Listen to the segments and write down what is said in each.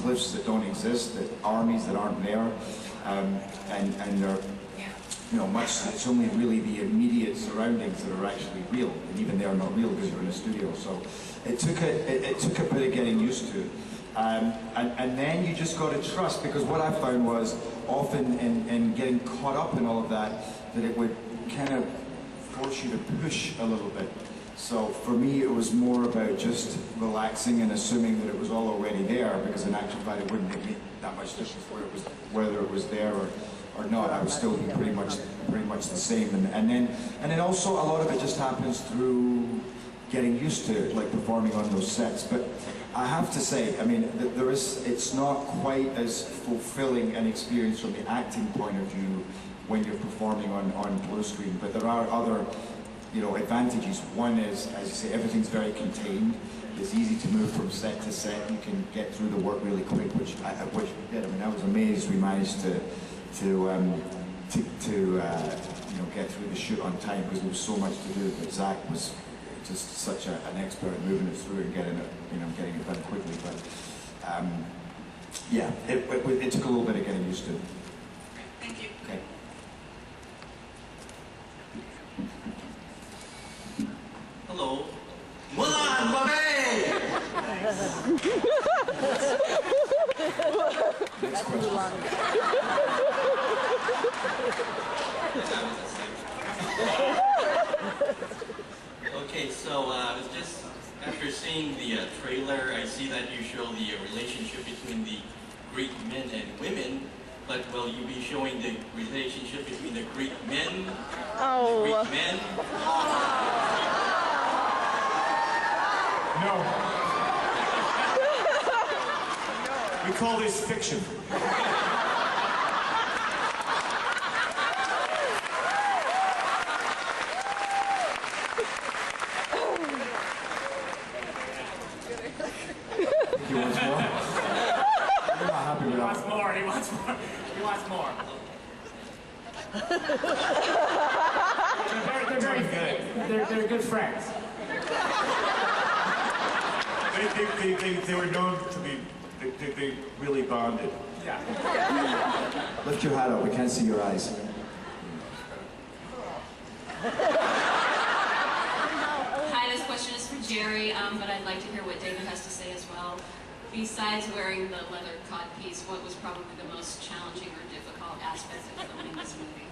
cliffs that don't exist, that armies that aren't there, and they're, you know, it's only really the immediate surroundings that are actually real, and even they're not real because you're in a studio. So it took a bit of getting used to. And then you just got to trust, because what I found was often in getting caught up in all of that it would kind of force you to push a little bit. So for me it was more about just relaxing and assuming that it was all already there, because in actual fact it wouldn't make that much difference whether it was there or not. I would still be pretty much the same. And then also a lot of it just happens through getting used to it, like performing on those sets. But I have to say, I mean, it's not quite as fulfilling an experience from the acting point of view when you're performing on blue screen. But there are other, you know, advantages. One is, as you say, everything's very contained. It's easy to move from set to set. You can get through the work really quick, which we did. I mean, I was amazed we managed to you know, get through the shoot on time, because there was so much to do. But Zach was just such an expert at moving it through and getting it done quickly. But yeah, it took a little bit of getting used to. Thank you. Okay. Hello. Mulan, Bobby! Next question. Okay, so I was just, after seeing the trailer, I see that you show the relationship between the Greek men and women, but will you be showing the relationship between the Greek men, Greek men? No. We call this fiction. He wants more? I'm not happy with that. He wants more. He wants more. They're very good. They're good friends. They were known to be, they really bonded. Yeah. Lift your hat up, we can't see your eyes. Hi, this question is for Jerry, but I'd like to hear what David has to say as well. Besides wearing the leather codpiece, what was probably the most challenging or difficult aspect of filming this movie?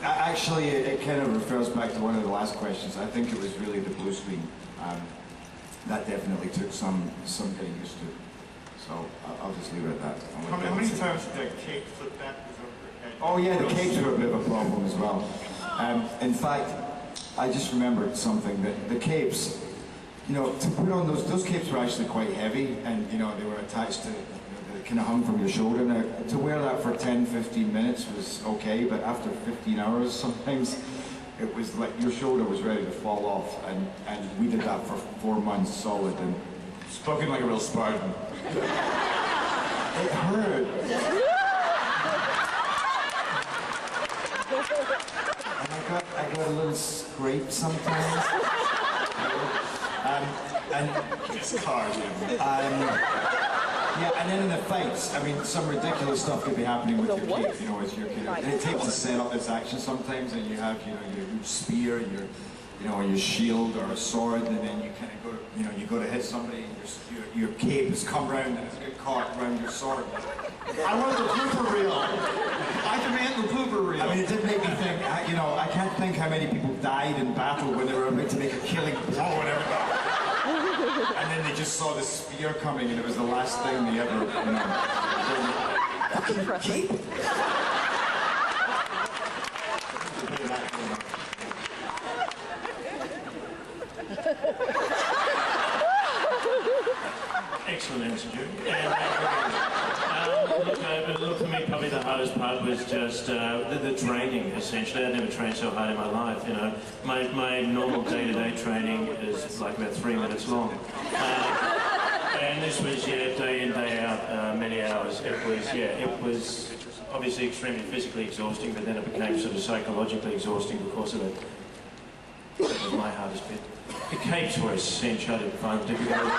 Actually, it kind of refers back to one of the last questions. I think it was really the blue screen. That definitely took some getting used to. So I'll just leave it at that. How many times did that cake flip back over your head? Oh yeah, the capes were a bit of a problem as well. In fact, I just remembered something, that the capes, you know, to put on those capes were actually quite heavy, and you know, they were attached to, they kind of hung from your shoulder. Now, to wear that for 10-15 minutes was okay, but after 15 hours sometimes, it was like your shoulder was ready to fall off, and we did that for 4 months solid. And Spoken like a real Spartan. it hurt. And I got a little scrape sometimes. It's hard, yeah. Yeah, and then in the fights, I mean, some ridiculous stuff could be happening with your cape, you know, as you're kind of, and it takes to set up this action sometimes, and you have, you know, your spear and your, you know, your shield or a sword, and then you kind of go to, you know, you go to hit somebody, and your cape has come round and it's got caught around your sword. I want the blooper reel. I demand the blooper reel. I mean, it did make me think, you know, I can't think how many people died in battle when they were about to make a killing blow or whatever. And then they just saw the spear coming, and it was the last thing they ever, you know. Fucking cape. Excellent answer, Jude. Look, for me, probably the hardest part was just the training, essentially. I'd never trained so hard in my life, you know. My normal day-to-day training is like about 3 minutes long. And this was, yeah, day in, day out, many hours. It was obviously extremely physically exhausting, but then it became sort of psychologically exhausting because of it. That was my hardest bit. The capes were essential. I didn't find them difficult.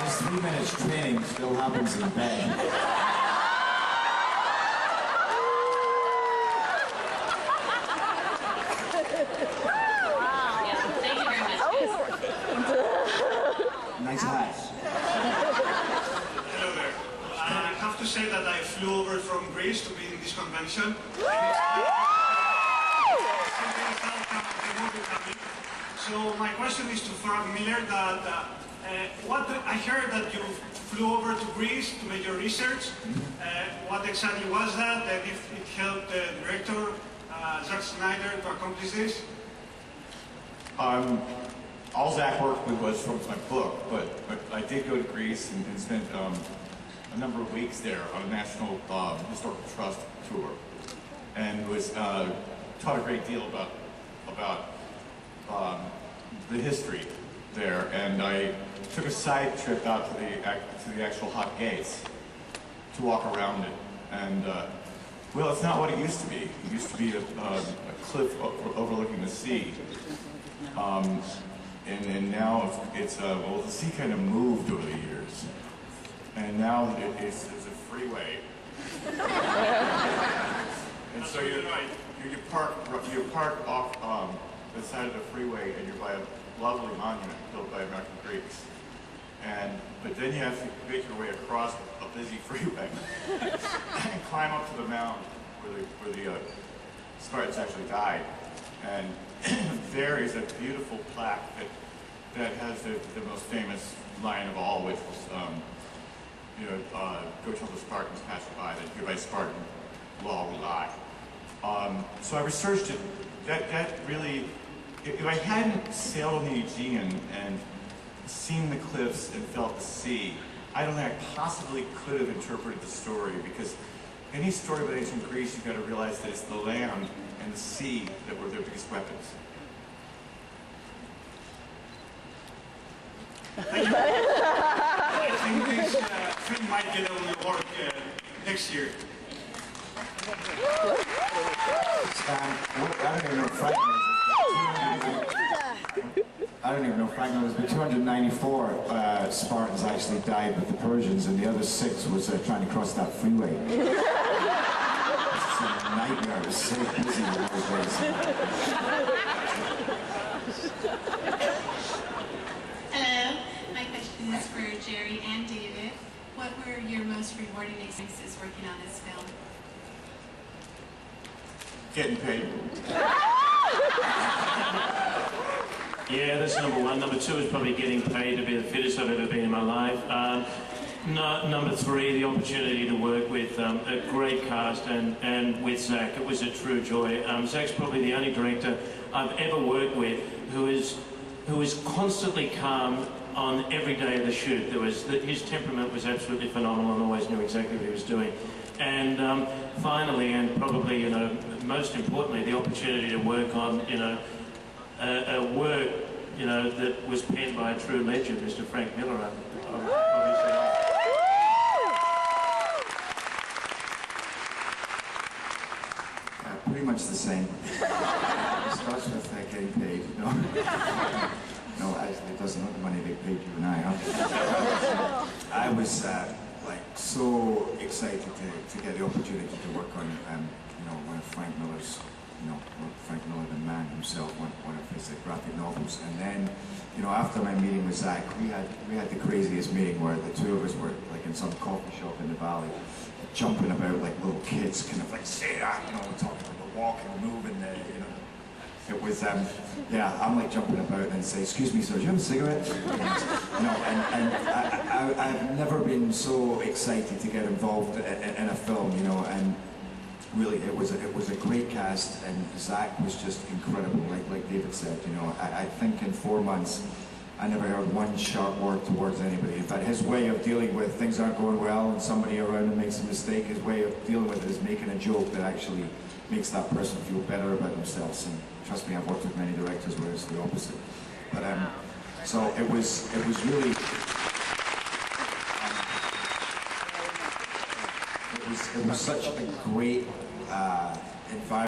This 3 minutes training still happens in bed. Yeah, thank you very much, guys. Nice hats. Hello there. I have to say that I flew over from Greece to be in this convention. So my question is to Frank Miller that I heard that you flew over to Greece to make your research. What exactly was that, and if it helped the director, Zack Snyder, to accomplish this? All Zach worked with was from my book, but I did go to Greece and spent a number of weeks there on a National Historical Trust tour, and was taught a great deal about the history there. And I took a side trip out to the actual hot gates to walk around it, and well, it's not what it used to be. It used to be a cliff overlooking the sea. And now it's well, the sea kind of moved over the years, and now it's a freeway. And so you park off the side of the freeway, and you're by a lovely monument built by American Greeks. But then you have to make your way across a busy freeway and climb up to the mound where the Spartans actually died. And there is a beautiful plaque that has the most famous line of all, which was, go tell the Spartans passing by that hereby Spartan law will lie. So I researched it. That really, if I hadn't sailed on the Aegean and seen the cliffs and felt the sea, I don't think I possibly could have interpreted the story, because any story about ancient Greece, you've got to realize that it's the land and the sea that were their biggest weapons. Thank you. I think this film might get on the work next year. I don't even know Frank knows, but 294 Spartans actually died with the Persians, and the other 6 was trying to cross that freeway. It's a nightmare. It was so busy in those days. Hello, my question is for Jerry and David. What were your most rewarding experiences working on this film? Getting paid. Yeah, that's number one. Number two is probably getting paid to be the fittest I've ever been in my life. Number three, the opportunity to work with a great cast and with Zach. It was a true joy. Zach's probably the only director I've ever worked with who is constantly calm on every day of the shoot. His temperament was absolutely phenomenal and always knew exactly what he was doing. And finally, and probably most importantly, the opportunity to work on a work that was penned by a true legend, Mr. Frank Miller. Obviously. Pretty much the same. It starts with getting paid. No, no, actually, it doesn't. Not the money they paid you and I. Huh? I was so excited to get the opportunity to work on one of Frank Miller's, Frank Miller, the man himself, one of his graphic novels. And then, after my meeting with Zach, we had the craziest meeting where the two of us were like in some coffee shop in the valley, jumping about like little kids, kind of like say that, talking about the walking, moving, It was, I'm like jumping about and say, excuse me, sir, do you have a cigarette? I've never been so excited to get involved in a film, and really it was a great cast, and Zach was just incredible, like David said, I think in 4 months, I never heard one sharp word towards anybody. In fact, his way of dealing with things aren't going well and somebody around him makes a mistake, his way of dealing with it is making a joke that actually makes that person feel better about themselves. And trust me, I've worked with many directors where it's the opposite. But so it was really. it was such a great environment.